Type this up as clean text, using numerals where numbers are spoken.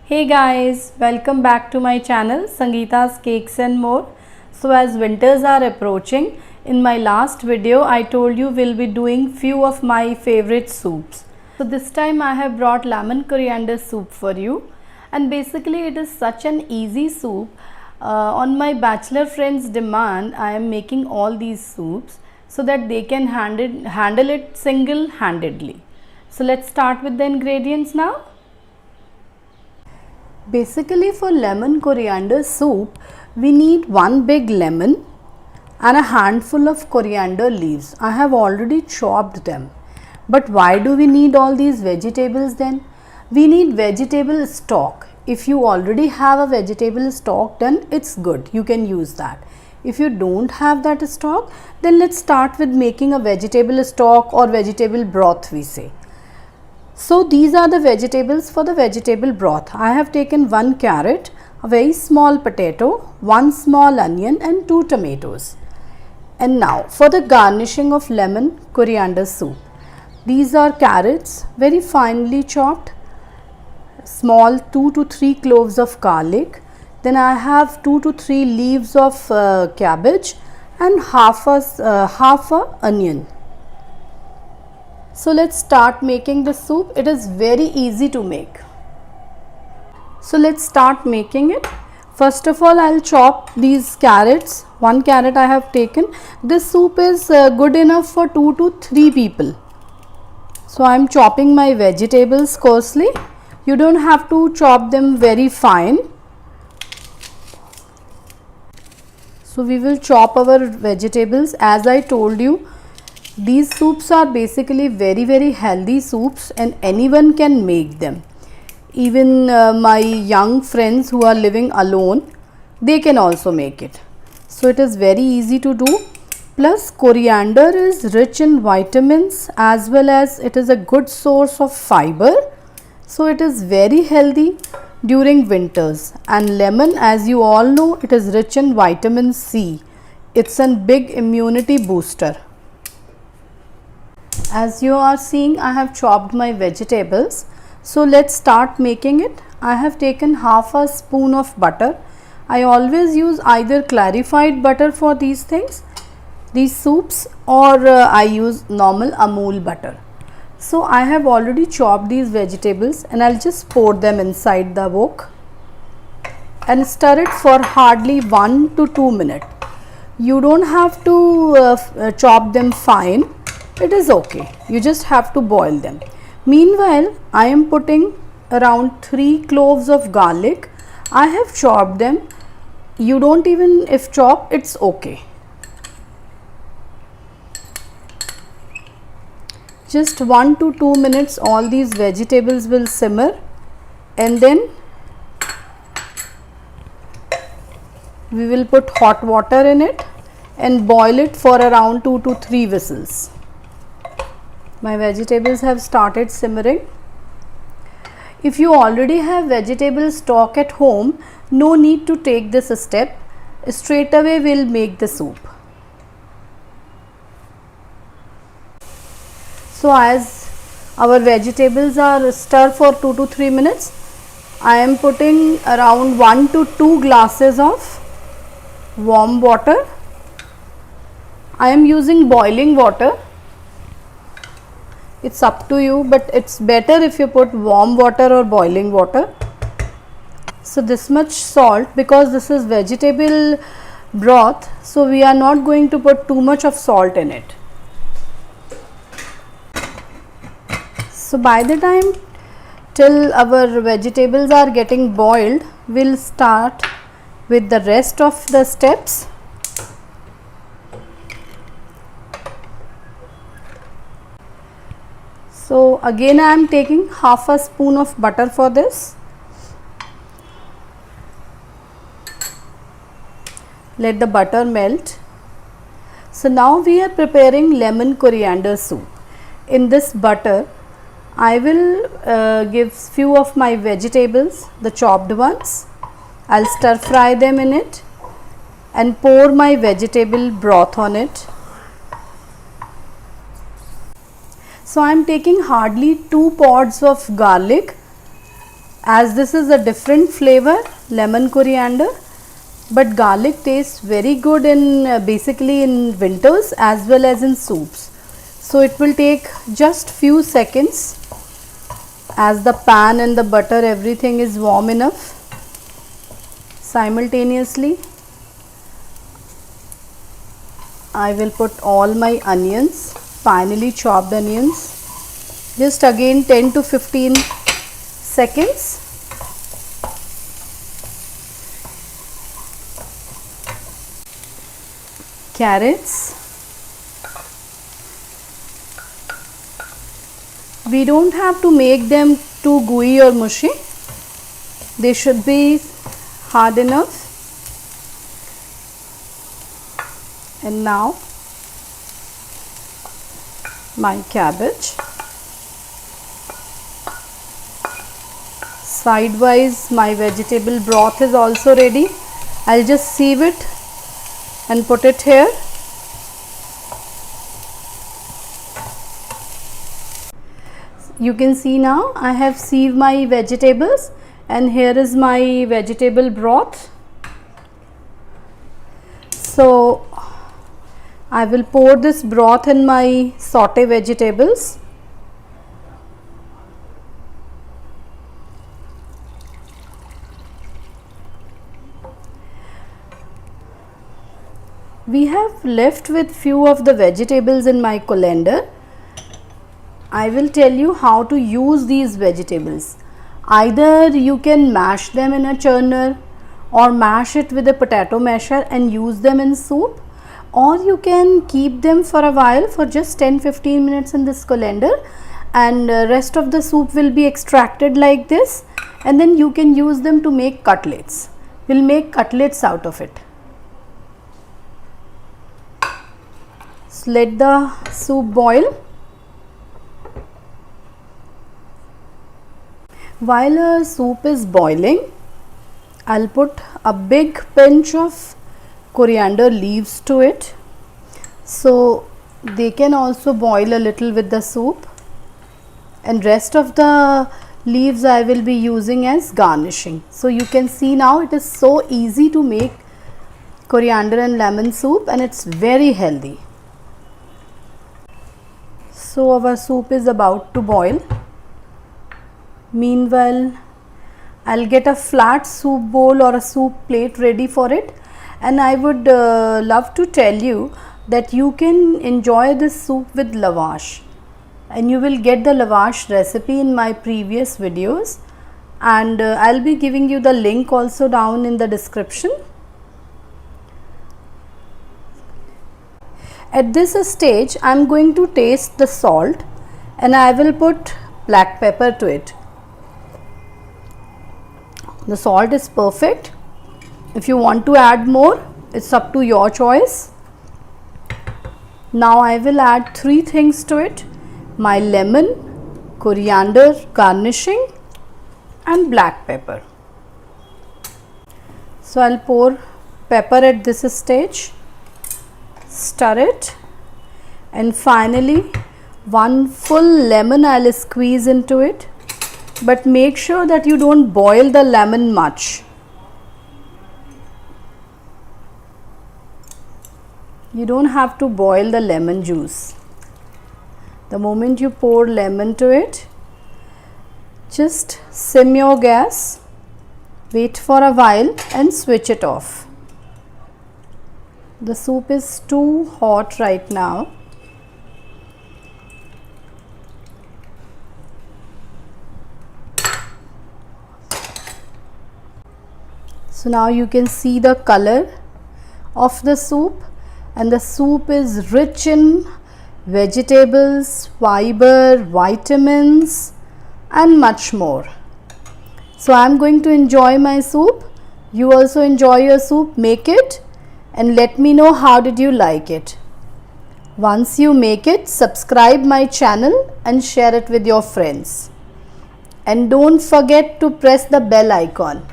Hey guys, welcome back to my channel Sangeeta's Cakes and More. So as winters are approaching, in my last video I told you we'll be doing few of my favorite soups. So this time I have brought lemon coriander soup for you, and basically it is such an easy soup. On my bachelor friends' demand, I am making all these soups so that they can handle it single-handedly. So let's start with the ingredients now. Basically for lemon coriander soup, we need one big lemon and a handful of coriander leaves. I have already chopped them. But why do we need all these vegetables then? We need vegetable stock. If you already have a vegetable stock, then it's good. You can use that. If you don't have that stock, then let's start with making a vegetable stock or vegetable broth, we say. So these are the vegetables for the vegetable broth. I have taken 1 carrot, a very small potato, 1 small onion and 2 tomatoes. And now for the garnishing of lemon coriander soup. These are carrots, very finely chopped, small 2 to 3 cloves of garlic. Then I have 2 to 3 leaves of cabbage and half a onion. So let's start making the soup. It is very easy to make. So let's start making it. First of all, I'll chop these carrots. 1 carrot I have taken. This soup is good enough for 2 to 3 people. So I'm chopping my vegetables coarsely. You don't have to chop them very fine. So we will chop our vegetables. As I told you, these soups are basically very healthy soups and anyone can make them. Even my young friends who are living alone, they can also make it. So it is very easy to do. Plus coriander is rich in vitamins as well as it is a good source of fiber. So it is very healthy during winters. And lemon, as you all know, it is rich in vitamin C. It's a big immunity booster. As you are seeing, I have chopped my vegetables. So let's start making it. I have taken half a spoon of butter. I always use either clarified butter for these things, these soups, or I use normal Amul butter. So I have already chopped these vegetables and I'll just pour them inside the wok and stir it for hardly 1 to 2 minutes. You don't have to chop them fine. It is okay. You just have to boil them. Meanwhile, I am putting around 3 cloves of garlic. I have chopped them. You don't even if chop, it's okay. Just 1 to 2 minutes all these vegetables will simmer, and then we will put hot water in it and boil it for around 2 to 3 whistles. My vegetables have started simmering. If you already have vegetable stock at home, no need to take this step. Straight away we'll make the soup. So as our vegetables are stirred for 2 to 3 minutes, I am putting around 1 to 2 glasses of warm water. I am using boiling water. It's up to you, but it's better if you put warm water or boiling water. So this much salt, because this is vegetable broth, so we are not going to put too much of salt in it. So by the time till our vegetables are getting boiled, we'll start with the rest of the steps. So again I am taking half a spoon of butter for this. Let the butter melt. So now we are preparing lemon coriander soup. In this butter, I will give few of my vegetables, the chopped ones. I'll stir fry them in it and pour my vegetable broth on it. So I am taking hardly 2 pods of garlic as this is a different flavor, lemon coriander, but garlic tastes very good in basically in winters as well as in soups. So it will take just few seconds as the pan and the butter everything is warm enough. Simultaneously I will put all my onions, finely chopped onions, just again 10 to 15 seconds. Carrots, we don't have to make them too gooey or mushy, they should be hard enough. And now my cabbage. Sidewise my vegetable broth is also ready. I'll just sieve it and put it here. You can see now I have sieved my vegetables and here is my vegetable broth. So I will pour this broth in my saute vegetables. We have left with few of the vegetables in my colander. I will tell you how to use these vegetables. Either you can mash them in a churner or mash it with a potato masher and use them in soup, or you can keep them for a while for just 10-15 minutes in this colander and rest of the soup will be extracted like this, and then you can use them to make cutlets. We'll make cutlets out of it. So let the soup boil. While our soup is boiling, I'll put a big pinch of coriander leaves to it, so they can also boil a little with the soup, and rest of the leaves I will be using as garnishing. So you can see now it is so easy to make coriander and lemon soup and it's very healthy. So our soup is about to boil. Meanwhile, I'll get a flat soup bowl or a soup plate ready for it, and I would love to tell you that you can enjoy this soup with lavash, and you will get the lavash recipe in my previous videos, and I'll be giving you the link also down in the description. At this stage I'm going to taste the salt and I will put black pepper to it. The salt is perfect. If you want to add more, it's up to your choice. Now I will add 3 things to it: my lemon, coriander garnishing and black pepper. So I'll pour pepper at this stage, stir it, and finally 1 full lemon I'll squeeze into it, but make sure that you don't boil the lemon much. You don't have to boil the lemon juice. The moment you pour lemon to it, just sim your gas, wait for a while and switch it off. The soup is too hot right now. So now you can see the color of the soup, and the soup is rich in vegetables, fiber, vitamins and much more. So I am going to enjoy my soup. You also enjoy your soup, make it and let me know how did you like it. Once you make it, subscribe my channel and share it with your friends. And don't forget to press the bell icon.